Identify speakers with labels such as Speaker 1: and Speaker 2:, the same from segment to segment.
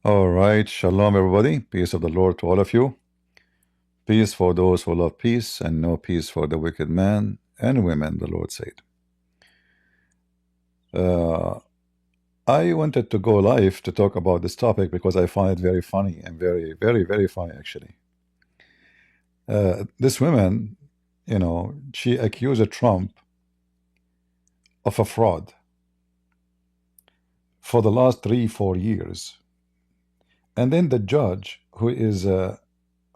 Speaker 1: All right, shalom, everybody. Peace of the Lord to all of you. Peace for those who love peace, and no peace for the wicked man and women, the Lord said. Uh, I wanted to go live to talk about this topic because I find it very funny and very, very, very funny, actually. This woman, she accused Trump of a fraud for the last 3, 4 years. And then the judge, who is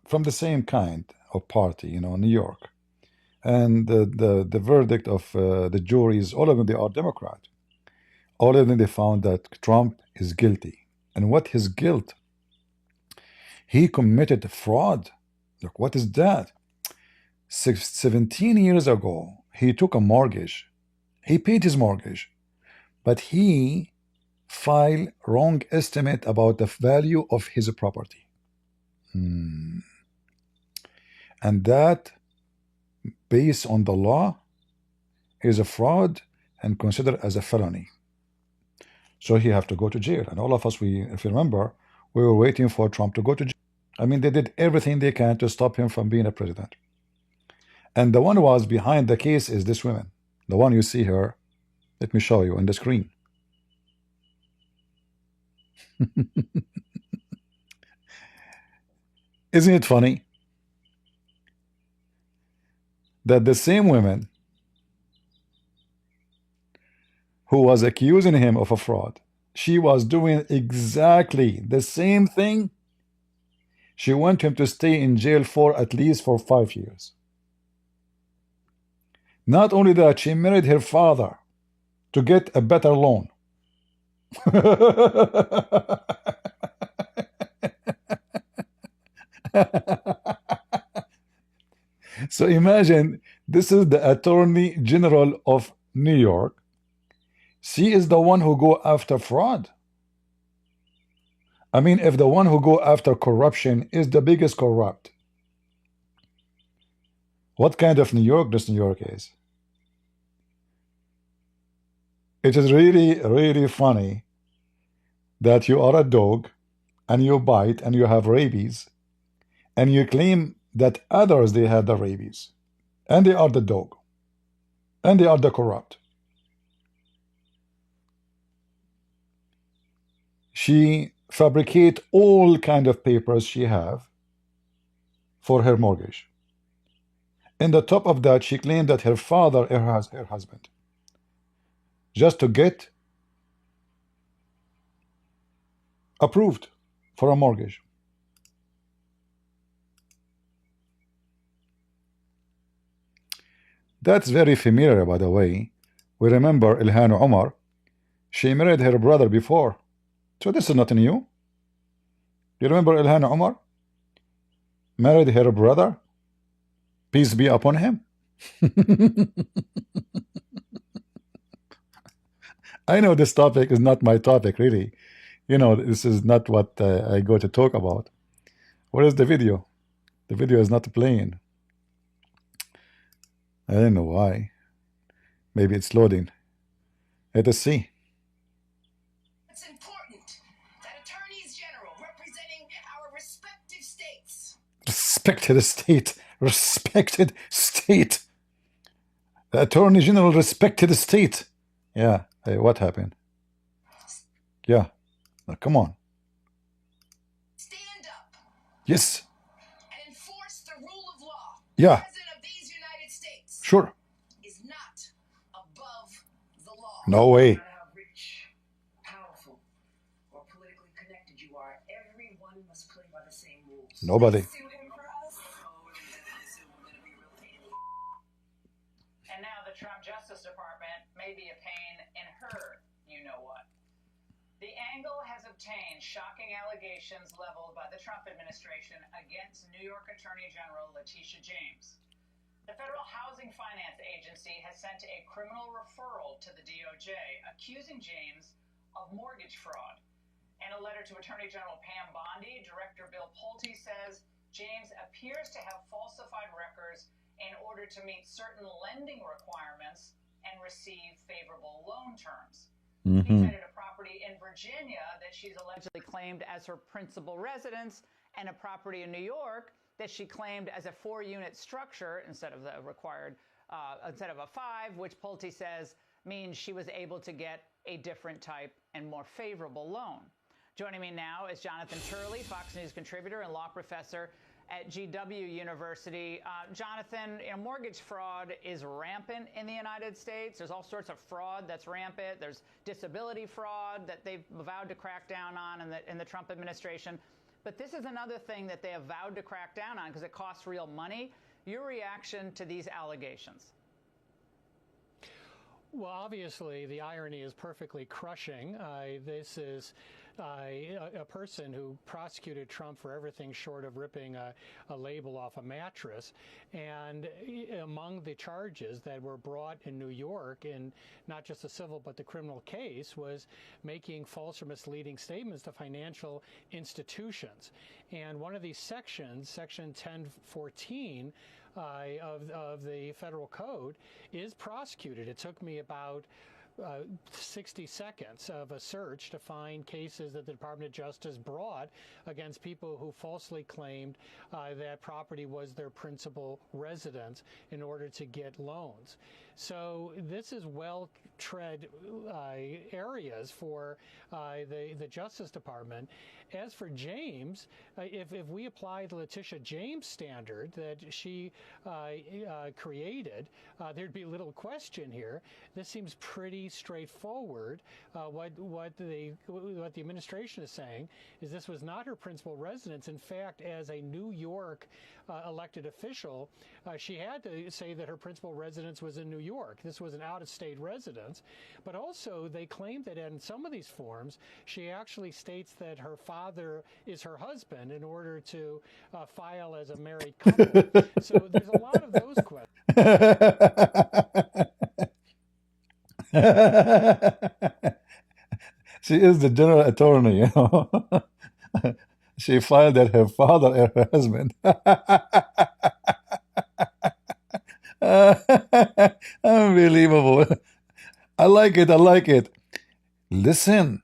Speaker 1: from the same kind of party, New York, and the verdict of the juries, all of them, they are Democrat. All of them, they found that Trump is guilty. And what his guilt? He committed fraud. Look, what is that? 17 years ago, he took a mortgage. He paid his mortgage, but he filed wrong estimate about the value of his property. And that, based on the law, is a fraud and considered as a felony. So he have to go to jail. And all of us, if you remember, we were waiting for Trump to go to jail. I mean, they did everything they can to stop him from being a president. And the one who was behind the case is this woman. The one you see here. Let me show you on the screen. Isn't it funny that the same woman who was accusing him of a fraud, she was doing exactly the same thing. She wanted him to stay in jail for at least 5 years. Not only that, she married her father to get a better loan. So imagine, this is the Attorney General of New York. She is the one who go after fraud. I mean, if the one who go after corruption is the biggest corrupt, what kind of New York this New York is? It is really, really funny that you are a dog and you bite and you have rabies and you claim that others, they have the rabies and they are the dog and they are the corrupt. She fabricate all kind of papers she have for her mortgage. And the top of that, she claimed that her father is her husband, just to get approved for a mortgage. That's very familiar, by the way. We remember Ilhan Omar. She married her brother before. So this is not new. You remember Ilhan Omar? Married her brother. Peace be upon him. I know this topic is not my topic, really. This is not what I go to talk about. Where is the video? The video is not playing. I don't know why. Maybe it's loading. Let us see.
Speaker 2: It's important that attorneys general representing our respective states.
Speaker 1: Respected state. Respected state. The Attorney General respected state. Yeah. Hey, what happened? Yeah. Now, come on.
Speaker 2: Stand up.
Speaker 1: Yes.
Speaker 2: And enforce the rule of law.
Speaker 1: Yeah.
Speaker 2: The President of these United States.
Speaker 1: Sure.
Speaker 2: Is not above the law.
Speaker 1: No way.
Speaker 2: No matter how rich, powerful, or politically connected you are, everyone must play by the same rules.
Speaker 1: Nobody.
Speaker 3: And now the Trump Justice Department may be a pain in her you-know-what. The angle has obtained shocking allegations leveled by the Trump administration against New York Attorney General Letitia James. The Federal Housing Finance Agency has sent a criminal referral to the DOJ accusing James of mortgage fraud. In a letter to Attorney General Pam Bondi, Director Bill Pulte says James appears to have falsified records in order to meet certain lending requirements and receive favorable loan terms. He cited a property in Virginia Virginia that she's allegedly claimed as her principal residence, and a property in New York that she claimed as a 4-unit structure instead of the required, instead of a 5, which Pulte says means she was able to get a different type and more favorable loan. Joining me now is Jonathan Turley, Fox News contributor and law professor at GW University. Jonathan, mortgage fraud is rampant in the United States. There's all sorts of fraud that's rampant. There's disability fraud that they've vowed to crack down on in the Trump administration. But this is another thing that they have vowed to crack down on because it costs real money. Your reaction to these allegations?
Speaker 4: Well, obviously, the irony is perfectly crushing. This is a person who prosecuted Trump for everything short of ripping a label off a mattress. And among the charges that were brought in New York, in not just the civil but the criminal case, was making false or misleading statements to financial institutions. And one of these sections, Section 1014, of the federal code, is prosecuted. It took me about 60 seconds of a search to find cases that the Department of Justice brought against people who falsely claimed that property was their principal residence in order to get loans. So this is well-tread areas for the Justice Department. As for James, if we apply the Letitia James standard that she created, there'd be little question here. This seems pretty straightforward. What the administration is saying is this was not her principal residence. In fact, as a New York elected official, she had to say that her principal residence was in New York. This was an out-of-state residence. But also, they claim that in some of these forms, she actually states that her father is her husband in order to file as a married couple. So there's a lot of those questions.
Speaker 1: She is the general attorney, you know. She filed that her father and her husband. Unbelievable. I like it. I like it. Listen,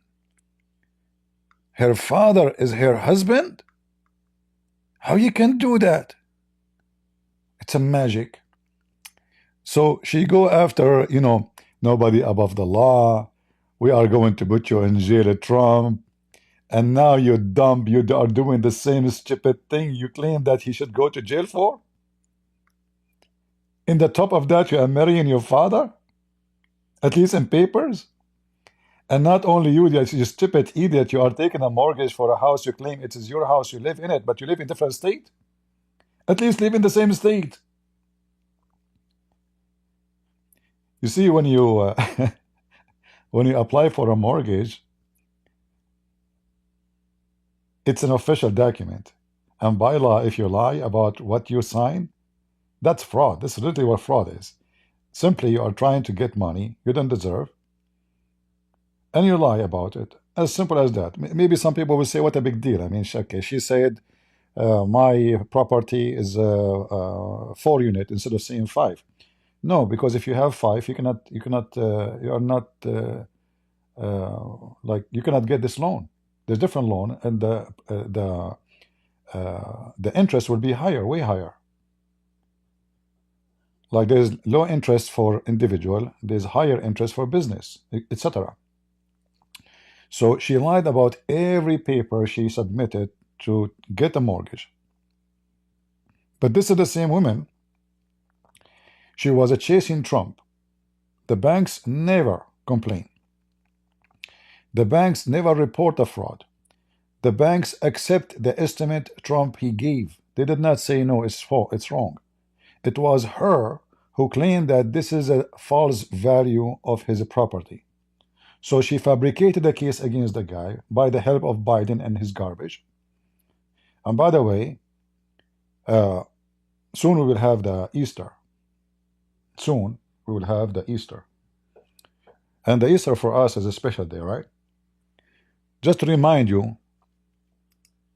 Speaker 1: her father is her husband? How you can do that? It's a magic. So she go after, nobody above the law. We are going to put you in jail, Trump. And now you are doing the same stupid thing you claim that he should go to jail for? In the top of that, you are marrying your father? At least in papers? And not only you stupid idiot, you are taking a mortgage for a house you claim it is your house, you live in it, but you live in a different state? At least live in the same state. You see, when you when you apply for a mortgage, it's an official document. And by law, if you lie about what you sign, that's fraud. That's literally what fraud is. Simply, you are trying to get money you don't deserve, and you lie about it. As simple as that. Maybe some people will say, what a big deal. I mean, okay, she said, my property is 4-unit instead of saying 5. No, because if you have 5, you cannot get this loan. There's different loan, and the interest will be higher, way higher. Like there's low interest for individual, there's higher interest for business, etc. So she lied about every paper she submitted to get a mortgage. But this is the same woman. She was chasing Trump. The banks never complain. The banks never report a fraud. The banks accept the estimate Trump he gave. They did not say, no, it's wrong. It was her who claimed that this is a false value of his property. So she fabricated a case against the guy by the help of Biden and his garbage. And by the way, soon we will have the Easter. Soon we will have the Easter. And the Easter for us is a special day, right? Just to remind you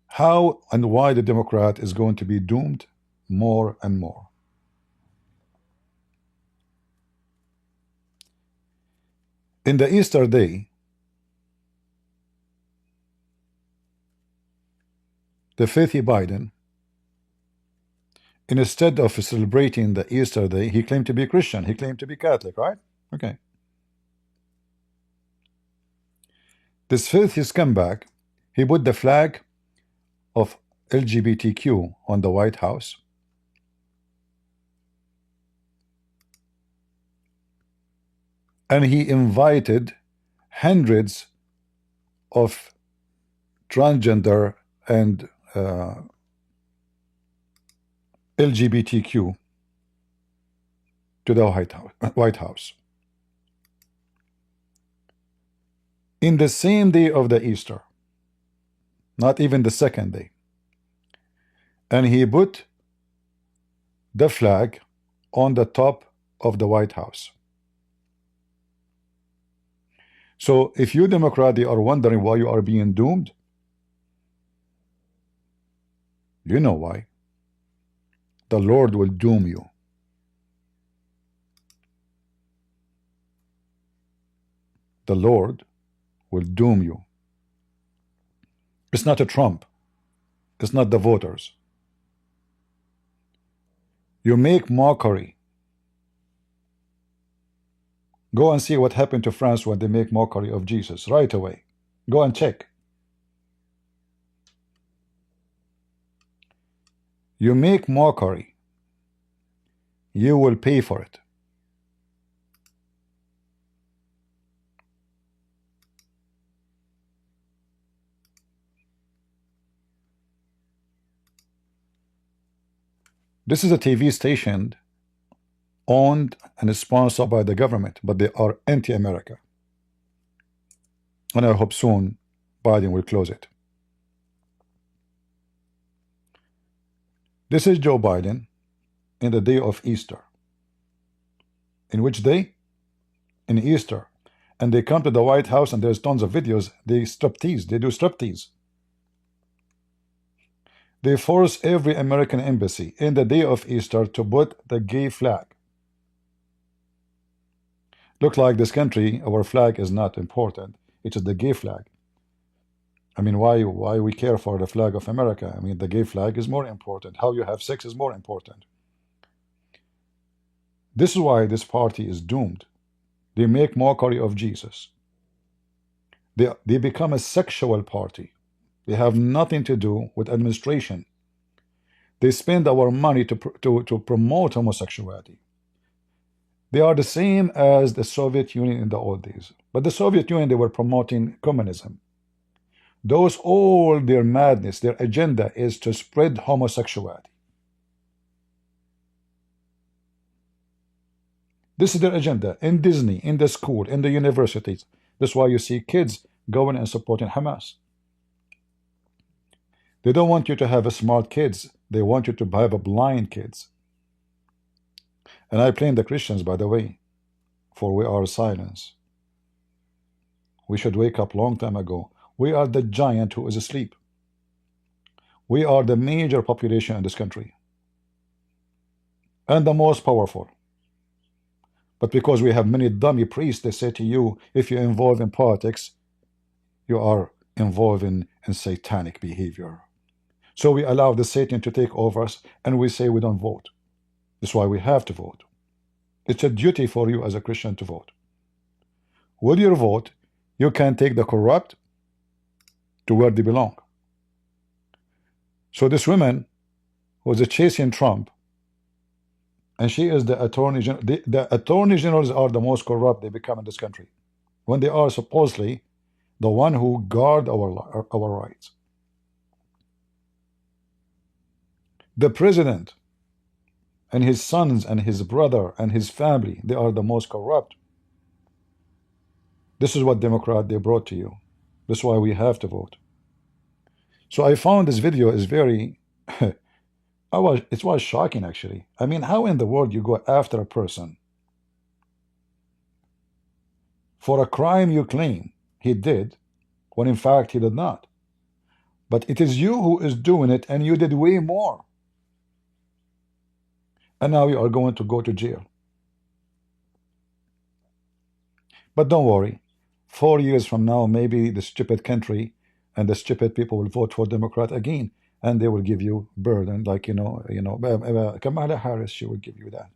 Speaker 1: how and why the Democrat is going to be doomed more and more. In the Easter day, the filthy Biden, instead of celebrating the Easter Day, he claimed to be Christian. He claimed to be Catholic, right? Okay. This filthy scumbag, he put the flag of LGBTQ on the White House. And he invited hundreds of transgender and LGBTQ to the White House. In the same day of the Easter, not even the second day. And he put the flag on the top of the White House. So if you Democrats are wondering why you are being doomed, you know why. The Lord will doom you. The Lord will doom you. It's not a Trump. It's not the voters. You make mockery. Go and see what happened to France when they make mockery of Jesus right away. Go and check. You make mockery. You will pay for it. This is a TV station owned and sponsored by the government, but they are anti-America. And I hope soon Biden will close it. This is Joe Biden in the day of Easter. In which day? In Easter. And they come to the White House and there's tons of videos. They striptease. They do striptease. They force every American embassy in the day of Easter to put the gay flag. Look like this country, our flag is not important. It is the gay flag. I mean, why we care for the flag of America? I mean, the gay flag is more important. How you have sex is more important. This is why this party is doomed. They make mockery of Jesus. They become a sexual party. They have nothing to do with administration. They spend our money to promote homosexuality. They are the same as the Soviet Union in the old days. But the Soviet Union, they were promoting communism. Those, all their madness, their agenda is to spread homosexuality. This is their agenda in Disney, in the school, in the universities. That's why you see kids going and supporting Hamas. They don't want you to have a smart kids. They want you to have a blind kids. And I blame the Christians, by the way, for we are silence. We should wake up long time ago. We are the giant who is asleep. We are the major population in this country. And the most powerful. But because we have many dummy priests, they say to you, if you involve in politics, you are involved in satanic behavior. So we allow the Satan to take over us, and we say we don't vote. That's why we have to vote. It's a duty for you as a Christian to vote. With your vote, you can take the corrupt to where they belong. So this woman was chasing Trump, and she is the attorney general. The attorney generals are the most corrupt they become in this country, when they are supposedly the one who guard our rights. The president and his sons and his brother and his family, they are the most corrupt. This is what Democrat they brought to you. That's why we have to vote. So I found this video is very it was shocking, actually. I mean, how in the world you go after a person for a crime you claim he did, when in fact he did not? But it is you who is doing it, and you did way more. And now you are going to go to jail. But don't worry. 4 years from now, maybe the stupid country and the stupid people will vote for Democrat again. and they will give you burden, like Kamala Harris, she will give you that.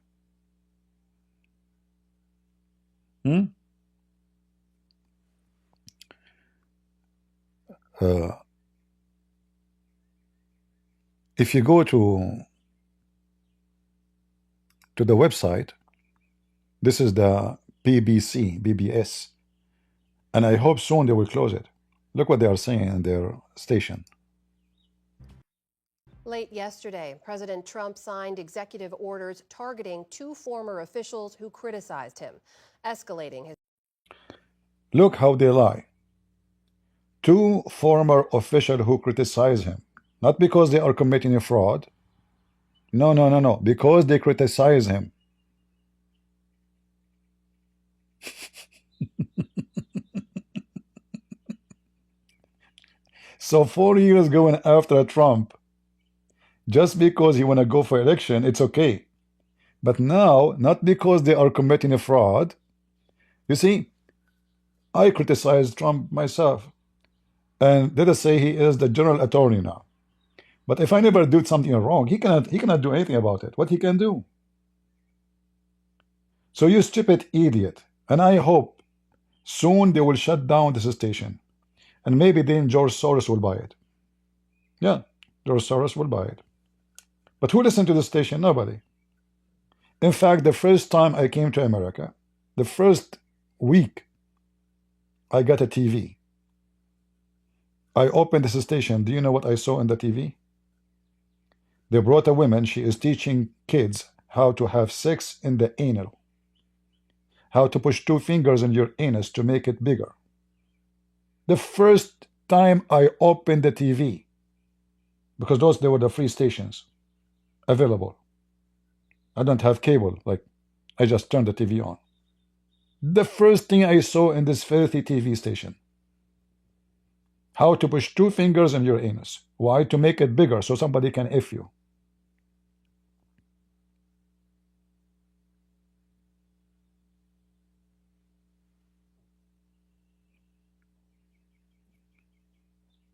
Speaker 1: Hmm? Uh, if you go to the website, this is the BBS, and I hope soon they will close it. Look what they are saying in their station.
Speaker 5: Late yesterday, President Trump signed executive orders targeting two former officials who criticized him, escalating his.
Speaker 1: Look how they lie. Two former officials who criticize him, not because they are committing a fraud. No, no, no, no. Because they criticize him. So 4 years going after Trump, just because he want to go for election, it's okay. But now, not because they are committing a fraud. You see, I criticize Trump myself, and let us say he is the general attorney now. But if I never do something wrong, he cannot do anything about it. What he can do? So you stupid idiot, and I hope soon they will shut down this station, and maybe then George Soros will buy it. Yeah, George Soros will buy it. But who listened to the station? Nobody. In fact, the first time I came to America, the first week I got a TV. I opened this station. Do you know what I saw on the TV? They brought a woman. She is teaching kids how to have sex in the anal, how to push two fingers in your anus to make it bigger. The first time I opened the TV, because they were the free stations available. I don't have cable, like I just turned the TV on. The first thing I saw in this filthy TV station, how to push two fingers in your anus. Why? To make it bigger so somebody can F you.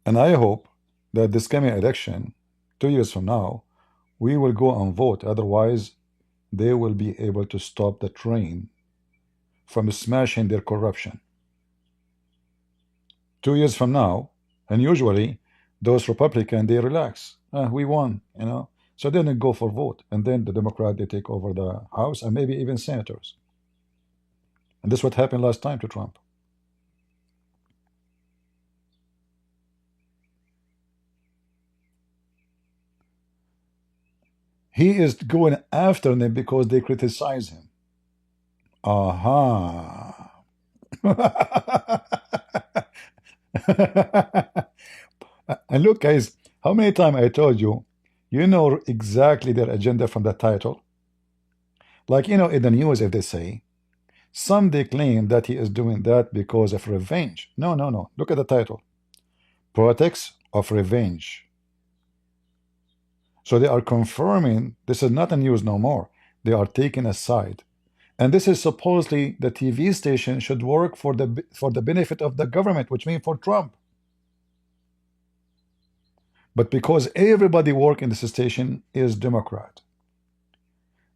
Speaker 1: And I hope that this coming election, 2 years from now, we will go and vote. Otherwise, they will be able to stop the train from smashing their corruption. 2 years from now, and usually those Republicans, they relax. We won, So then they go for vote, and then the Democrat, they take over the House and maybe even senators. And this is what happened last time to Trump. He is going after them because they criticize him. Aha. And look, guys, how many times I told you, you know exactly their agenda from the title. Like, in the news, if they say, some they claim that he is doing that because of revenge. No, no, no. Look at the title. Politics of revenge. So they are confirming this is not a news no more. They are taking a side. And this is supposedly the TV station should work for the benefit of the government, which means for Trump. But because everybody work in this station is Democrat.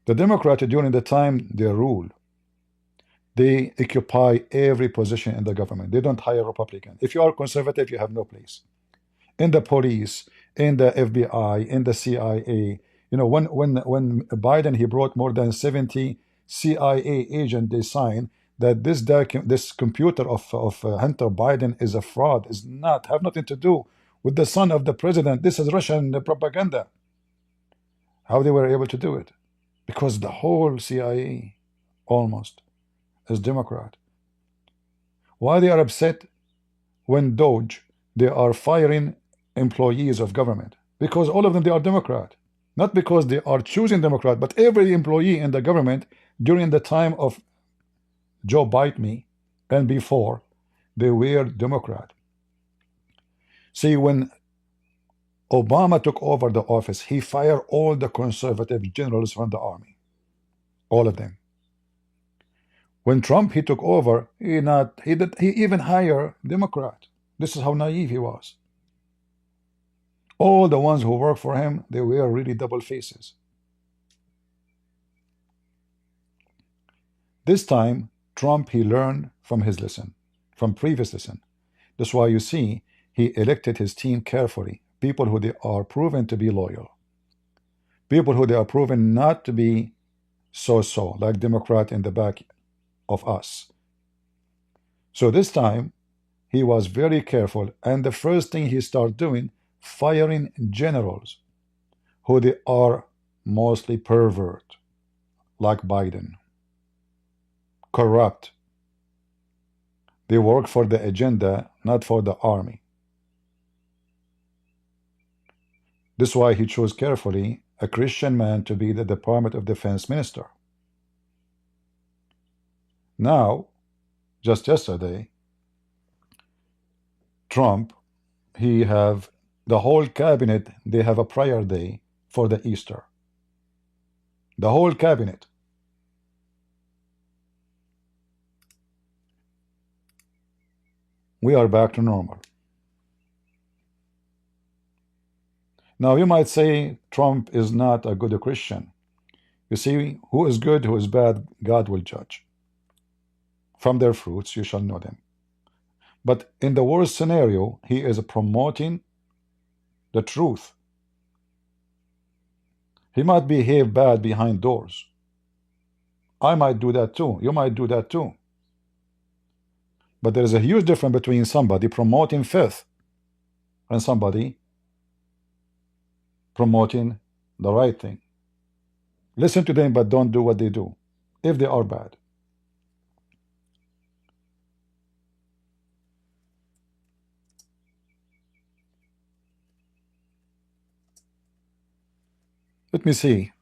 Speaker 1: The Democrat, during the time they rule, they occupy every position in the government. They don't hire Republican. If you are conservative, you have no place. In the police, in the FBI, in the CIA. When Biden, he brought more than 70 CIA agents, they signed that this computer of Hunter Biden is a fraud, is not, have nothing to do with the son of the president. This is Russian propaganda. How they were able to do it? Because the whole CIA almost is Democrat. Why they are upset when Doge, they are firing employees of government? Because all of them, they are Democrat. Not because they are choosing Democrat, but every employee in the government during the time of Joe Biden and before, they were Democrat. See, when Obama took over the office, he fired all the conservative generals from the army. All of them. When Trump, he took over, he even hired Democrat. This is how naive he was. All the ones who work for him, they were really double faces. This time, Trump, he learned from his lesson, from previous lesson. That's why you see he elected his team carefully. People who they are proven to be loyal. People who they are proven not to be so-so, like Democrat in the back of us. So this time, he was very careful, and the first thing he started doing, firing generals who they are mostly pervert, like Biden, corrupt. They work for the agenda, not for the army. This is why he chose carefully a Christian man to be the Department of Defense minister. Now, just yesterday, Trump, he have the whole cabinet, they have a prayer day for the Easter. The whole cabinet. We are back to normal. Now you might say Trump is not a good Christian. You see, who is good, who is bad, God will judge. From their fruits you shall know them. But in the worst scenario, he is promoting the truth. He might behave bad behind doors. I might do that too. You might do that too. But there is a huge difference between somebody promoting faith and somebody promoting the right thing. Listen to them, but don't do what they do, if they are bad. Let me see.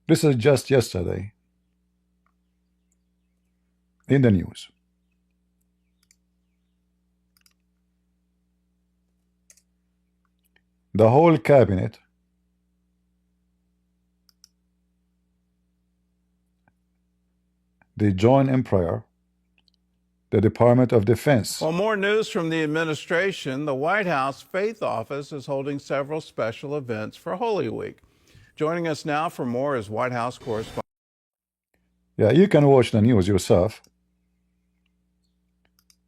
Speaker 1: This is just yesterday in the news. The whole cabinet they join in prayer the Department of Defense.
Speaker 6: Well, more news from the administration. The White House Faith Office is holding several special events for Holy Week. Joining us now for more is White House correspondent.
Speaker 1: Yeah, you can watch the news yourself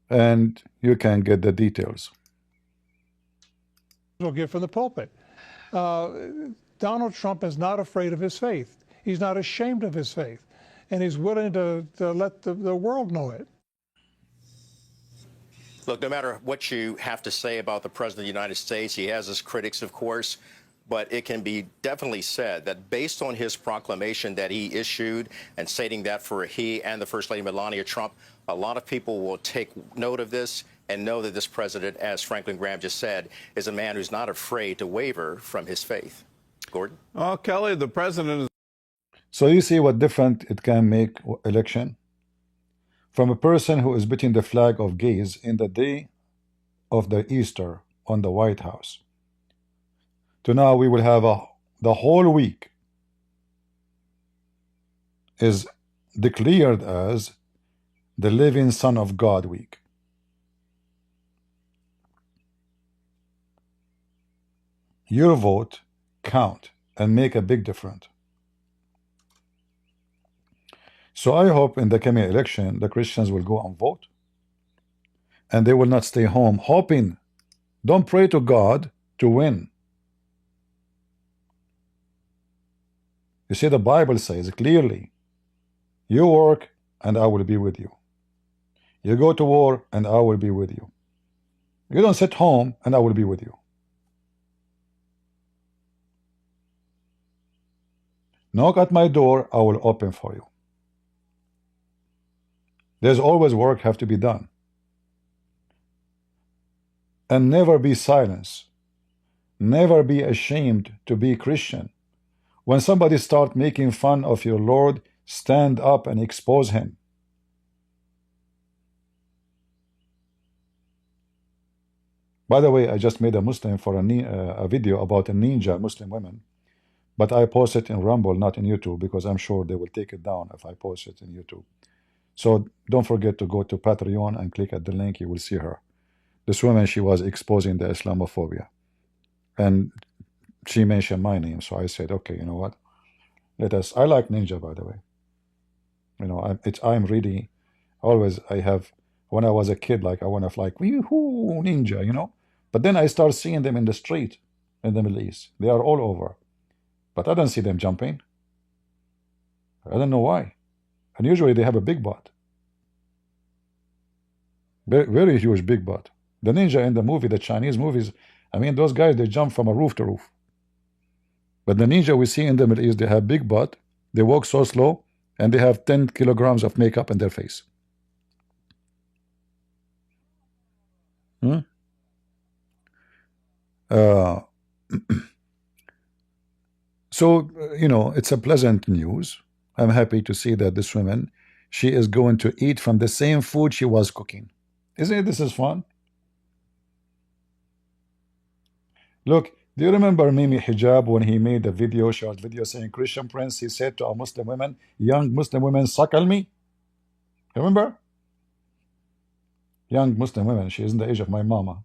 Speaker 1: and you can get the details.
Speaker 7: Will give from the pulpit. Donald Trump is not afraid of his faith. He's not ashamed of his faith. And he's willing to let the world know it.
Speaker 8: Look, no matter what you have to say about the President of the United States, he has his critics, of course, but it can be definitely said that based on his proclamation that he issued and stating that for he and the First Lady Melania Trump, a lot of people will take note of this and know that this president, as Franklin Graham just said, is a man who's not afraid to waver from his faith. Gordon?
Speaker 6: Oh, Kelly, the president is...
Speaker 1: So you see what different it can make election? From a person who is between the flag of gays in the day of the Easter on the White House, to now we will have the whole week is declared as the Living Son of God week. Your vote count and make a big difference. So I hope in the coming election the Christians will go and vote, and they will not stay home hoping. Don't pray to God to win. You see, the Bible says clearly, you work and I will be with you. You go to war and I will be with you. You don't sit home and I will be with you. Knock at my door, I will open for you. There's always work have to be done. And never be silenced. Never be ashamed to be Christian. When somebody start making fun of your Lord, stand up and expose him. By the way, I just made a Muslim for a video about a ninja Muslim women, but I post it in Rumble, not in YouTube, because I'm sure they will take it down if I post it in YouTube. So don't forget to go to Patreon and click at the link. You will see her. This woman, she was exposing the Islamophobia. And she mentioned my name. So I said, okay, you know what? I like Ninja, by the way. You know, I'm really always, when I was a kid, like I want to like, wee-hoo, Ninja, you know. But then I start seeing them in the street in the Middle East. They are all over. But I don't see them jumping. I don't know why. And usually they have a big butt. Very, very huge big butt. The ninja in the movie, the Chinese movies, I mean, those guys, they jump from a roof to roof. But the ninja we see in the Middle East, they have big butt, they walk so slow, and they have 10 kilograms of makeup in their face. Hmm? So, you know, it's a pleasant news. I'm happy to see that this woman, she is going to eat from the same food she was cooking. Isn't it? This is fun. Look, do you remember Mimi Hijab when he made a video, short video saying, Christian Prince, he said to a Muslim women, young Muslim women, suckle me? Remember? Young Muslim women, she is in the age of my mama.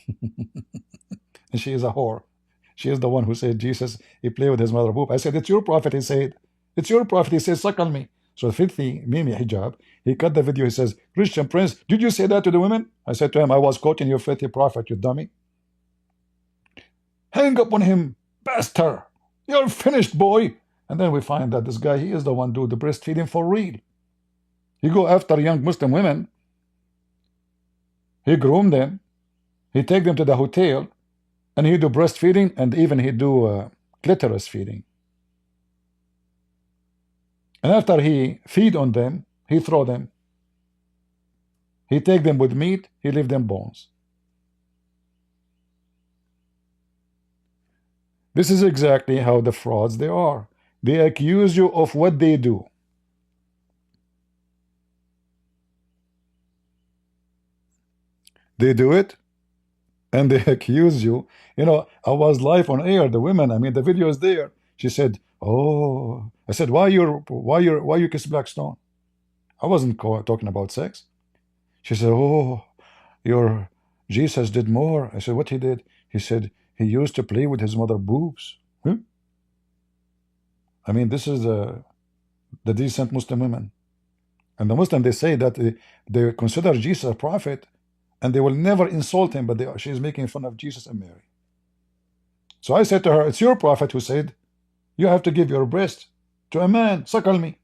Speaker 1: And she is a whore. She is the one who said, Jesus, he played with his mother boob. I said, it's your prophet, he said. It's your prophet, he says, suckle me. So filthy Mimi Hijab, he cut the video, he says, Christian Prince, did you say that to the women? I said to him, I was quoting your filthy prophet, you dummy. Hang up on him, bastard. You're finished, boy. And then we find that this guy, he is the one do the breastfeeding for real. He go after young Muslim women. He groom them. He take them to the hotel. And he do breastfeeding, and even he do clitoris feeding. And after he feed on them, he throw them. He take them with meat, he leave them bones. This is exactly how the frauds they are. They accuse you of what they do. They do it, and they accuse you. You know, I was live on air. The women, I mean, the video is there. She said, "Oh," I said, "Why you kiss Blackstone?" I wasn't talking about sex. She said, "Oh, your Jesus did more." I said, "What he did?" He said, "He used to play with his mother boobs." Huh? I mean, this is the decent Muslim women. And the Muslim, they say that they consider Jesus a prophet, and they will never insult him, but she is making fun of Jesus and Mary. So I said to her, it's your prophet who said, you have to give your breast to a man, suckle me.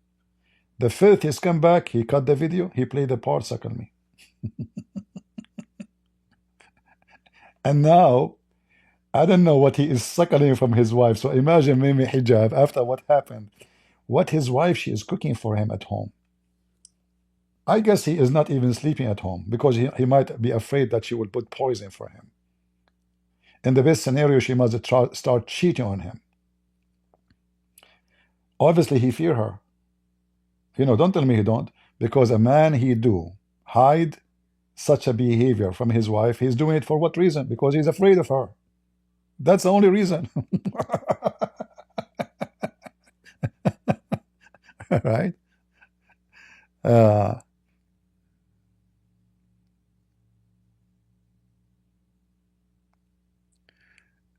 Speaker 1: The filth has come back, he cut the video, he played the part, suckle me. And now, I don't know what he is suckling from his wife. So imagine Mimi Hijab, after what happened, what his wife, she is cooking for him at home. I guess he is not even sleeping at home, because he might be afraid that she will put poison for him. In the best scenario, she must start cheating on him. Obviously, he fear her. You know, don't tell me he don't. Because a man, he do hide such a behavior from his wife. He's doing it for what reason? Because he's afraid of her. That's the only reason. Right?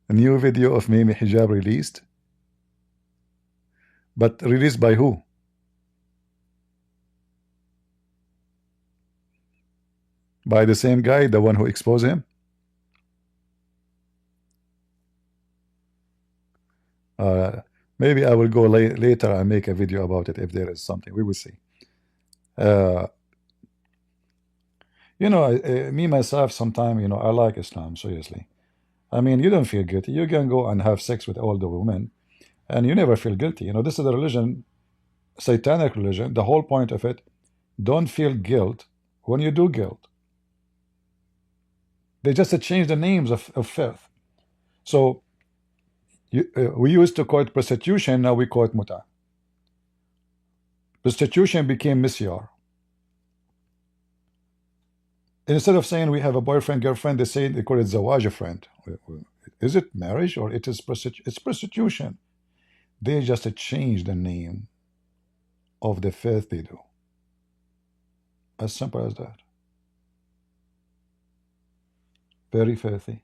Speaker 1: A new video of Mimi Hijab released. But released by who? By the same guy, the one who exposed him? Maybe I will go later and make a video about it if there is something. We will see. You know, me myself, sometime, you know, I like Islam, seriously. I mean, you don't feel guilty. You can go and have sex with all the women, and you never feel guilty. You know, this is a religion, satanic religion. The whole point of it, don't feel guilt when you do guilt. They just changed the names of filth. So we used to call it prostitution, now we call it muta. Prostitution became misyar. Instead of saying we have a boyfriend, girlfriend, they call it zawaj friend. Is it marriage or it is it's prostitution? They just changed the name of the filth they do. As simple as that. Very filthy.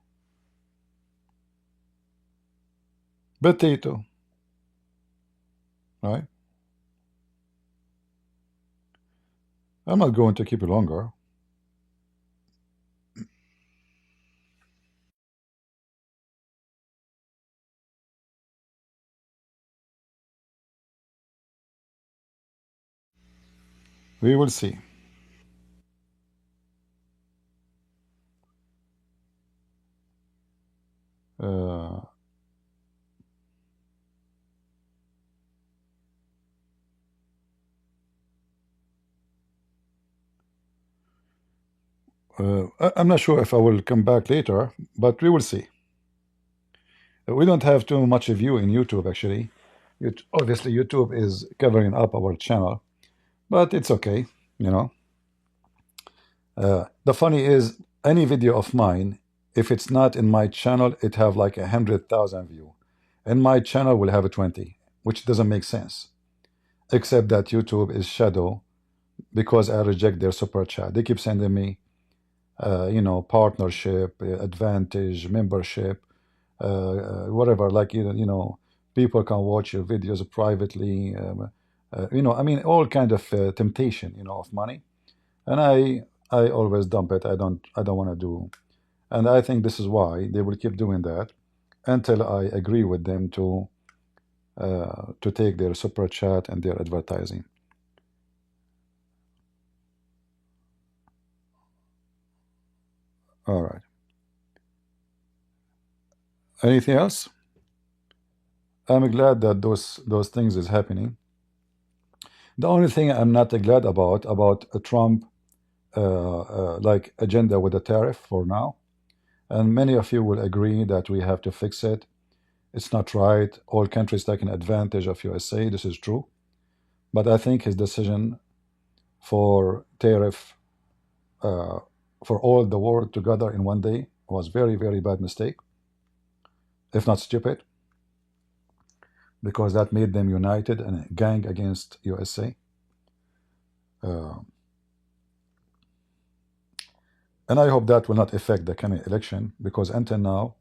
Speaker 1: Potato, right? I'm not going to keep it longer. We will see. Uh, I'm not sure if I will come back later, but we will see. We don't have too much view in YouTube actually. Obviously, YouTube is covering up our channel, but it's okay, you know. The funny is, any video of mine, if it's not in my channel, it have like 100,000 view. And my channel will have a 20, which doesn't make sense. Except that YouTube is shadow because I reject their super chat. They keep sending me, partnership, advantage, membership, whatever. Like people can watch your videos privately. I mean, all kind of temptation, of money. And I always dump it. I don't want to do. And I think this is why they will keep doing that until I agree with them to take their super chat and their advertising. All right. Anything else? I'm glad that those things is happening. The only thing I'm not glad about a Trump like agenda with the tariff for now, and many of you will agree that we have to fix it. It's not right. All countries taking advantage of USA. This is true, but I think his decision for tariff for all the world together in one day was very, very bad mistake, if not stupid, because that made them united and a gang against USA. And I hope that will not affect the coming election, because until now,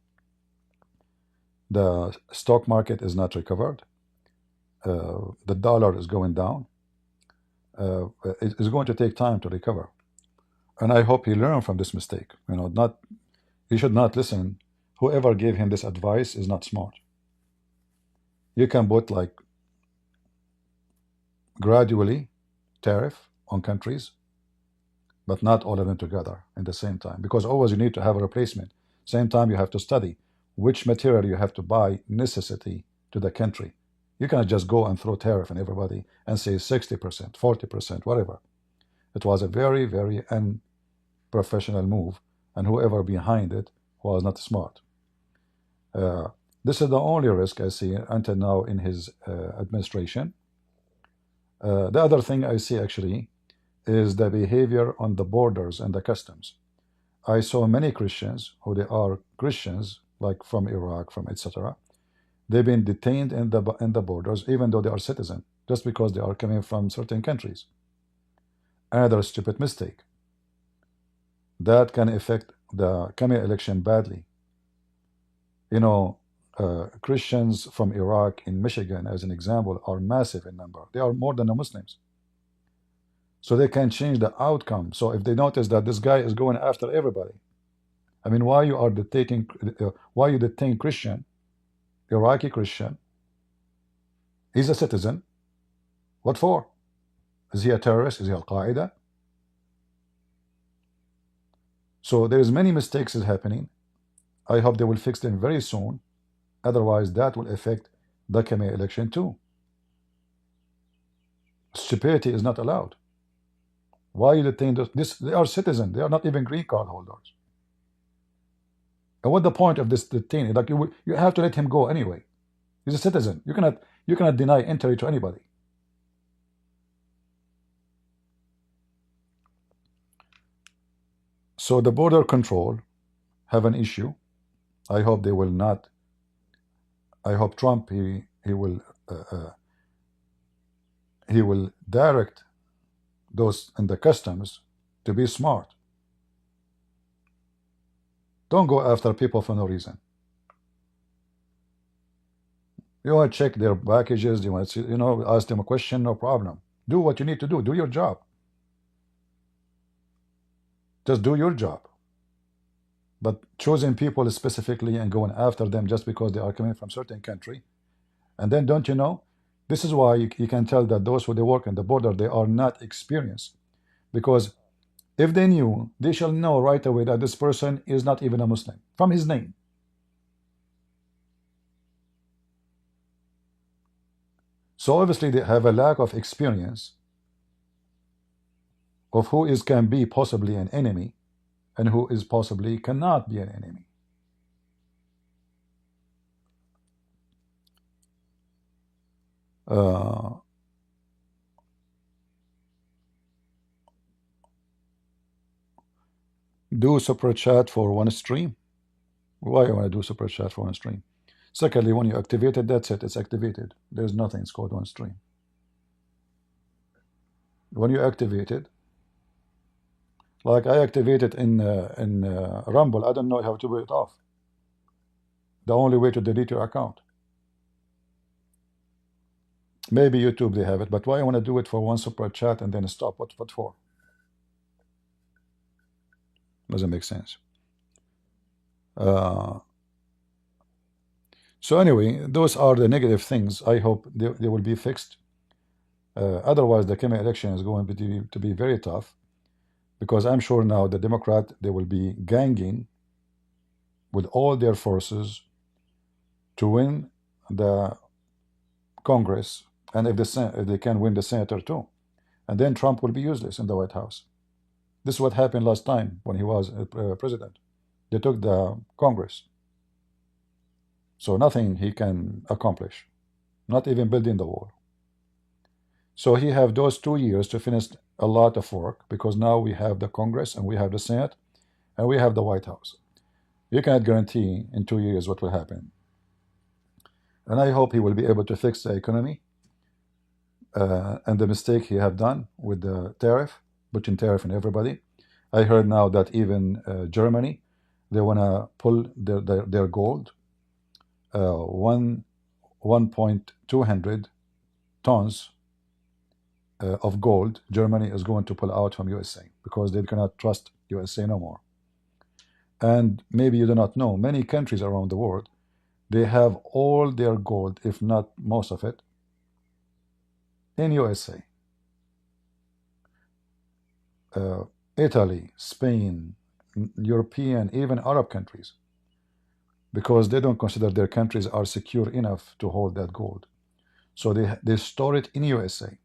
Speaker 1: the stock market is not recovered. The dollar is going down. It's going to take time to recover. And I hope he learned from this mistake. He should not listen. Whoever gave him this advice is not smart. You can put like gradually tariff on countries, but not all of them together in the same time. Because always you need to have a replacement. Same time you have to study which material you have to buy necessity to the country. You cannot just go and throw tariff on everybody and say 60%, 40%, whatever. It was a very, very unprofessional move, and whoever behind it was not smart. This is the only risk I see until now in his administration. The other thing I see actually is the behavior on the borders and the customs. I saw many Christians who they are Christians, like from Iraq, from etc. They've been detained in the borders, even though they are citizens, just because they are coming from certain countries. Another stupid mistake that can affect the coming election badly. Christians from Iraq in Michigan, as an example, are massive in number. They are more than the Muslims. So they can change the outcome. So if they notice that this guy is going after everybody, I mean, why you detain Christian, Iraqi Christian? He's a citizen. What for? Is he a terrorist? Is he Al Qaeda? So there's many mistakes is happening. I hope they will fix them very soon. Otherwise, that will affect the coming election too. Stupidity is not allowed. Why you detain this? They are citizens. They are not even green card holders. And what the point of this detaining? Like you have to let him go anyway. He's a citizen. You cannot deny entry to anybody. So the border control have an issue. I hope they will not. I hope Trump he will direct those in the customs to be smart. Don't go after people for no reason. You want to check their packages, you want to see, ask them a question, no problem. Do what you need to do. Do your job. Just do your job. But choosing people specifically and going after them just because they are coming from certain country, and then don't you know, this is why you can tell that those who they work in the border, they are not experienced. Because if they knew, they shall know right away that this person is not even a Muslim from his name. So obviously they have a lack of experience of who is can be possibly an enemy and who is possibly cannot be an enemy. Do super chat for one stream. Why you want to do super chat for one stream? Secondly, when you activate it, that's it. It's activated. There's nothing. It's called one stream. When you activate it, like I activated in Rumble, I don't know how to do it off. The only way to delete your account. Maybe YouTube they have it, but why I want to do it for one super chat and then stop? What for? Doesn't make sense. So anyway, those are the negative things. I hope they will be fixed. Otherwise, the coming election is going to be very tough, because I'm sure now the Democrat, they will be ganging with all their forces to win the Congress, and if they can win the senator too, and then Trump will be useless in the White House. This is what happened last time when he was president. They took the Congress, so nothing he can accomplish, not even building the wall. So he have those 2 years to finish a lot of work, because now we have the Congress and we have the Senate and we have the White House. You cannot guarantee in 2 years what will happen. And I hope he will be able to fix the economy and the mistake he have done with the tariff, putting tariff on everybody. I heard now that even Germany, they want to pull their gold, 1.200 tons of gold. Germany is going to pull out from USA because they cannot trust USA no more. And maybe you do not know, many countries around the world, they have all their gold, if not most of it, in USA. Italy, Spain, European, even Arab countries, because they don't consider their countries are secure enough to hold that gold. So they store it in USA.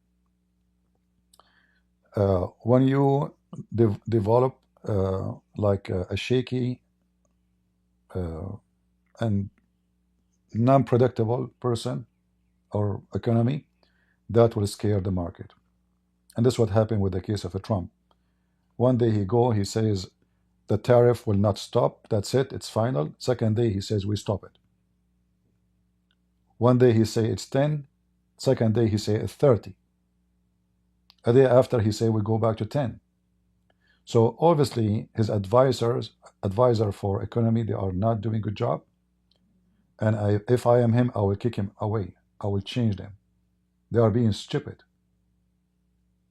Speaker 1: When you develop like a shaky and non-predictable person or economy, that will scare the market. And that's what happened with the case of Trump. One day he says the tariff will not stop. That's it. It's final. Second day he says we stop it. One day he say it's 10. Second day he say it's 30. A day after he say we go back to 10. So obviously his advisor for economy, they are not doing a good job. And if I am him, I will kick him away. I will change them. They are being stupid.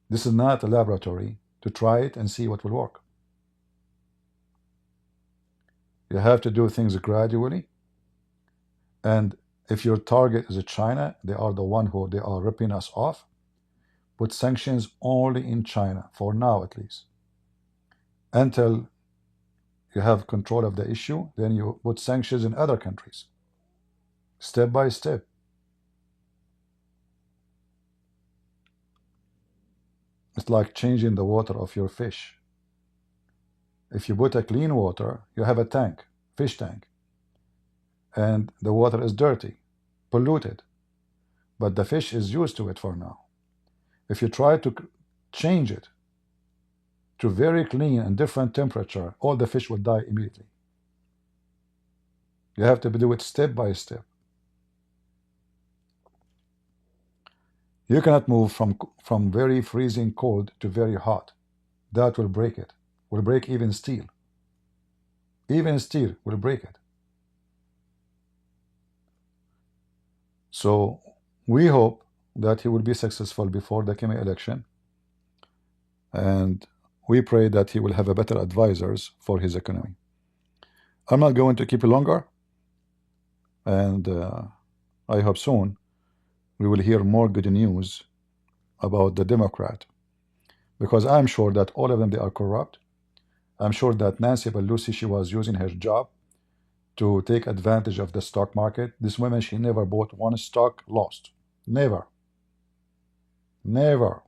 Speaker 1: This is not a laboratory to try it and see what will work. You have to do things gradually. And if your target is China, they are the one who they are ripping us off. Put sanctions only in China, for now at least. Until you have control of the issue, then you put sanctions in other countries. Step by step. It's like changing the water of your fish. If you put a clean water, you have a tank, fish tank. And the water is dirty, polluted. But the fish is used to it for now. If you try to change it to very clean and different temperature, all the fish will die immediately. You have to do it step by step. You cannot move from very freezing cold to very hot. That will break it. Will break even steel. Even steel will break it. So we hope that he will be successful before the coming election, and we pray that he will have a better advisors for his economy. I'm not going to keep it longer, and I hope soon we will hear more good news about the Democrat, because I'm sure that all of them, they are corrupt. I'm sure that Nancy Pelosi, she was using her job to take advantage of the stock market. This woman, she never bought one stock lost. Never. Never.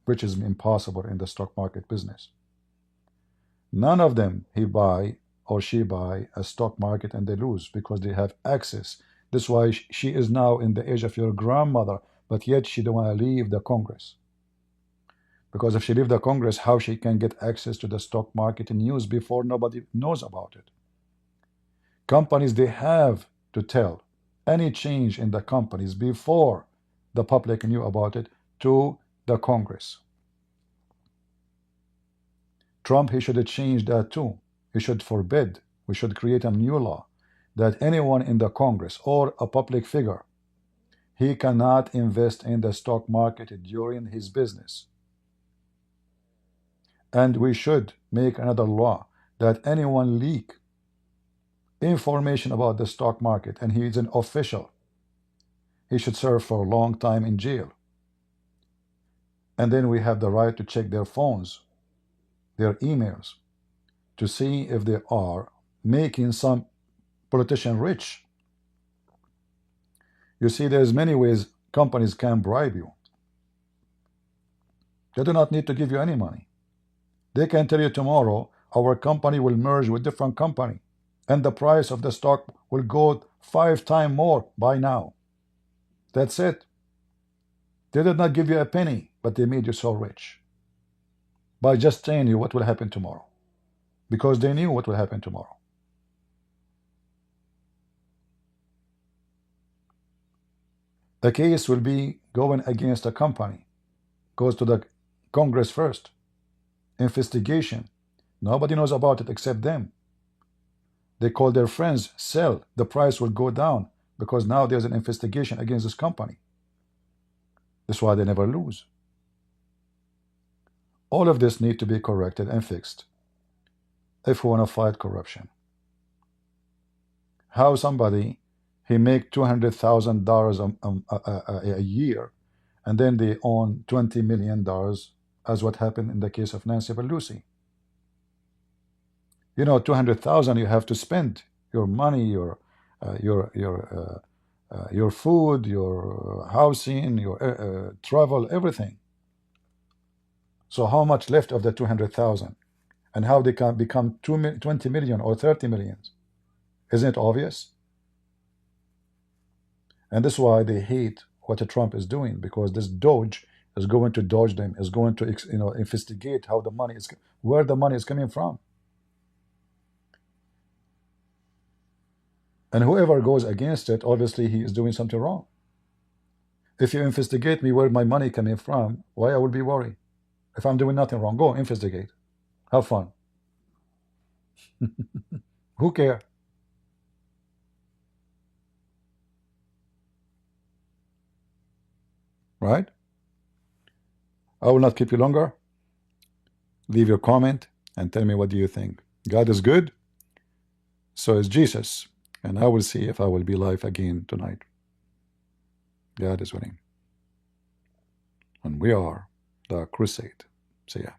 Speaker 1: Which is impossible in the stock market business. None of them he buy or she buy a stock market and they lose because they have access. That's why she is now in the age of your grandmother, but yet she don't want to leave the Congress. Because if she leave the Congress, how she can get access to the stock market news before nobody knows about it? Companies, they have to tell any change in the companies before the public knew about it to the Congress. Trump, he should have changed that too. He should forbid, we should create a new law that anyone in the Congress or a public figure, he cannot invest in the stock market during his business. And we should make another law that anyone leak information about the stock market and he is an official, he should serve for a long time in jail. And then we have the right to check their phones, their emails, to see if they are making some politician rich. You see, there's many ways companies can bribe you. They do not need to give you any money. They can tell you tomorrow, our company will merge with different company, and the price of the stock will go 5 times more by now. That's it. They did not give you a penny, but they made you so rich by just telling you what will happen tomorrow, because they knew what will happen tomorrow. The case will be going against a company, goes to the Congress first, investigation. Nobody knows about it except them. They call their friends, sell, the price will go down because now there's an investigation against this company. That's why they never lose. All of this need to be corrected and fixed if we want to fight corruption. How somebody, he make $200,000 a year, and then they own $20 million, as what happened in the case of Nancy Pelosi. You know, 200,000, you have to spend your money, your food, your housing, your travel, everything. So how much left of the 200,000, and how they can become 20 million or 30 million? Isn't it obvious? And that's why they hate what Trump is doing, because this Doge is going to dodge them, is going to investigate how the money is, where the money is coming from. And whoever goes against it, obviously he is doing something wrong. If you investigate me where my money coming from, why I will be worried? If I'm doing nothing wrong, go investigate. Have fun. Who cares? Right? I will not keep you longer. Leave your comment and tell me what do you think. God is good. So is Jesus. And I will see if I will be live again tonight. God is winning. And we are the crusade. See ya.